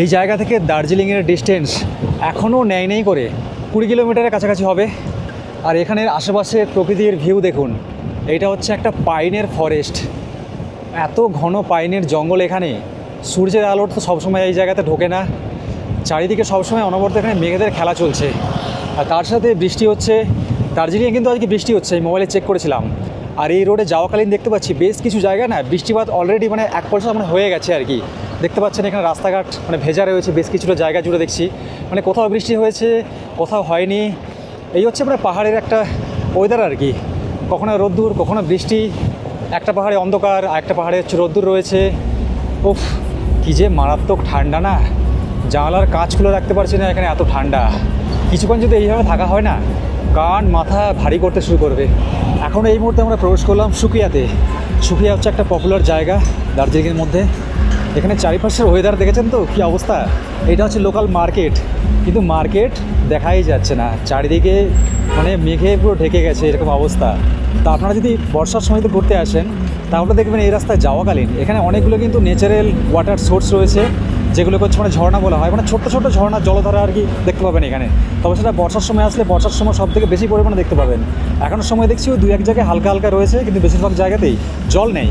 এই জায়গা থেকে দার্জিলিংয়ের ডিস্টেন্স এখনও নেই করে 20 কিলোমিটারের কাছাকাছি হবে। আর এখানের আশেপাশে প্রকৃতির ভিউ দেখুন। এইটা হচ্ছে একটা পাইনের ফরেস্ট, এত ঘন পাইনের জঙ্গল এখানে। সূর্যের আলো তো সবসময় এই জায়গাতে ঢোকে না, চারিদিকে সবসময় অনবরত এখানে মেঘেদের খেলা চলছে। আর তার সাথে বৃষ্টি হচ্ছে। দার্জিলিংয়ে কিন্তু আজকে বৃষ্টি হচ্ছে, এই মোবাইলে চেক করেছিলাম। আর এই রোডে যাওয়াকালীন দেখতে পাচ্ছি বেশ কিছু জায়গায় না বৃষ্টিপাত অলরেডি মানে 1% মানে হয়ে গেছে আর কি। দেখতে পাচ্ছেন এখানে রাস্তাঘাট মানে ভেজা রয়েছে, বেশ কিছুটা জায়গা জুড়ে দেখছি মানে কোথাও বৃষ্টি হয়েছে কোথাও হয়নি। এই হচ্ছে মানে পাহাড়ের একটা ওয়েদার আর কি, কখনো রোদ্দুর কখনো বৃষ্টি। একটা পাহাড়ে অন্ধকার আর একটা পাহাড়ে হচ্ছে রোদ্দুর রয়েছে। উফ, কী যে মারাত্মক ঠান্ডা না, জানালার কাঁচ খুলে রাখতে পারছি না, এখানে এত ঠান্ডা। কিছুক্ষণ যদি এইভাবে থাকা হয় না, কান মাথা ভারী করতে শুরু করবে। এখন এই মুহূর্তে আমরা প্রবেশ করলাম সুকিয়াতে। সুকিয়া হচ্ছে একটা পপুলার জায়গা দার্জিলিংয়ের মধ্যে। এখানে চারিপাশের ওয়েদার দেখেছেন তো কী অবস্থা। এটা হচ্ছে লোকাল মার্কেট, কিন্তু মার্কেট দেখাই যাচ্ছে না, চারিদিকে মানে মেঘে পুরো ঢেকে গেছে এরকম অবস্থা। তা আপনারা যদি বর্ষার সময়তে ঘুরতে আসেন তাহলে দেখবেন এই রাস্তায় যাওয়াকালীন এখানে অনেকগুলো কিন্তু ন্যাচারাল ওয়াটার সোর্স রয়েছে, যেগুলোকে হচ্ছে মানে ঝর্ণা বলা হয়, মানে ছোট্ট ছোট্ট ঝর্ণা জলধারা আর কি দেখতে পাবেন এখানে। তবে সেটা বর্ষার সময় আসলে বর্ষার সময় সব থেকে বেশি পরিমাণে দেখতে পাবেন। এখনও সময় দেখছি ওই 2-1 জায়গায় হালকা হালকা রয়েছে, কিন্তু বেশিরভাগ জায়গাতেই জল নেই।